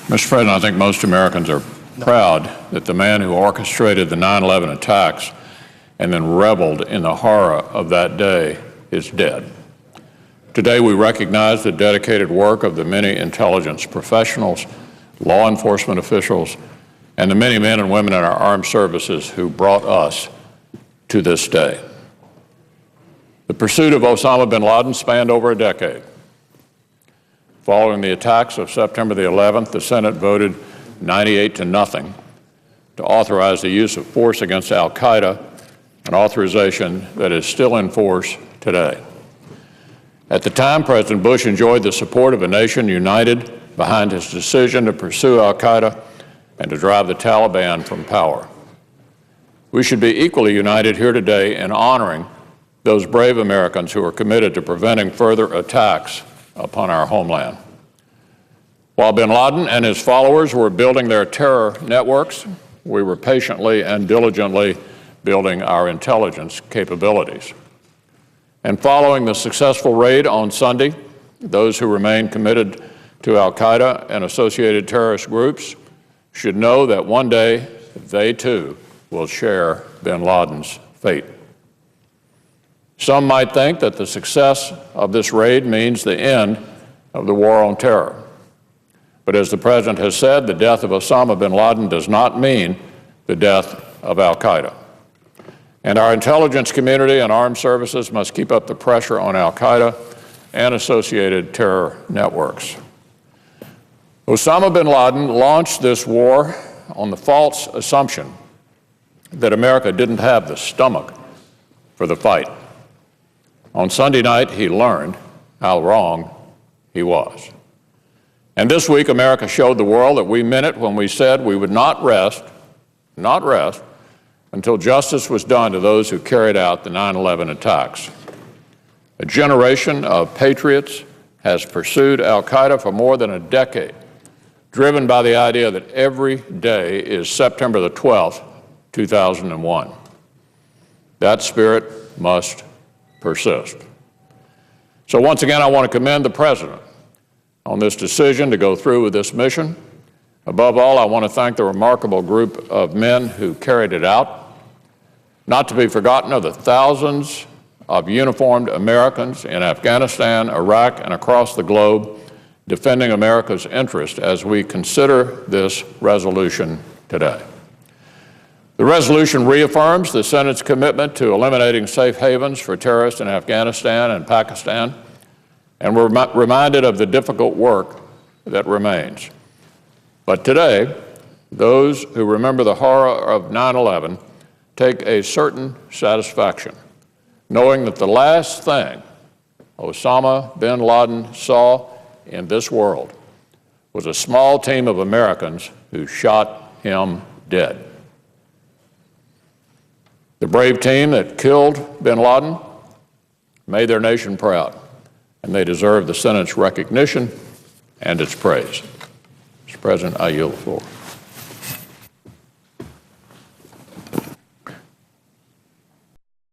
Mr. President, I think most Americans are proud that the man who orchestrated the 9/11 attacks and then reveled in the horror of that day is dead. Today, we recognize the dedicated work of the many intelligence professionals, law enforcement officials, and the many men and women in our armed services who brought us to this day. The pursuit of Osama bin Laden spanned over a decade. Following the attacks of September the 11th, the Senate voted 98-0 to authorize the use of force against al-Qaeda, an authorization that is still in force today. At the time, President Bush enjoyed the support of a nation united behind his decision to pursue al-Qaeda and to drive the Taliban from power. We should be equally united here today in honoring those brave Americans who are committed to preventing further attacks upon our homeland. While bin Laden and his followers were building their terror networks, we were patiently and diligently building our intelligence capabilities. And following the successful raid on Sunday, those who remain committed to al-Qaeda and associated terrorist groups should know that one day they too will share bin Laden's fate. Some might think that the success of this raid means the end of the war on terror. But as the President has said, the death of Osama bin Laden does not mean the death of al-Qaeda. And our intelligence community and armed services must keep up the pressure on al-Qaeda and associated terror networks. Osama bin Laden launched this war on the false assumption that America didn't have the stomach for the fight. On Sunday night, he learned how wrong he was. And this week, America showed the world that we meant it when we said we would not rest until justice was done to those who carried out the 9/11 attacks. A generation of patriots has pursued al-Qaeda for more than a decade, driven by the idea that every day is September the 12th, 2001. That spirit must persist. So once again, I want to commend the President on this decision to go through with this mission. Above all, I want to thank the remarkable group of men who carried it out. Not to be forgotten are the thousands of uniformed Americans in Afghanistan, Iraq, and across the globe defending America's interest as we consider this resolution today. The resolution reaffirms the Senate's commitment to eliminating safe havens for terrorists in Afghanistan and Pakistan, and we're reminded of the difficult work that remains. But today, those who remember the horror of 9/11 take a certain satisfaction, knowing that the last thing Osama bin Laden saw in this world was a small team of Americans who shot him dead. The brave team that killed bin Laden made their nation proud, and they deserve the Senate's recognition and its praise. Mr. President, I yield the floor.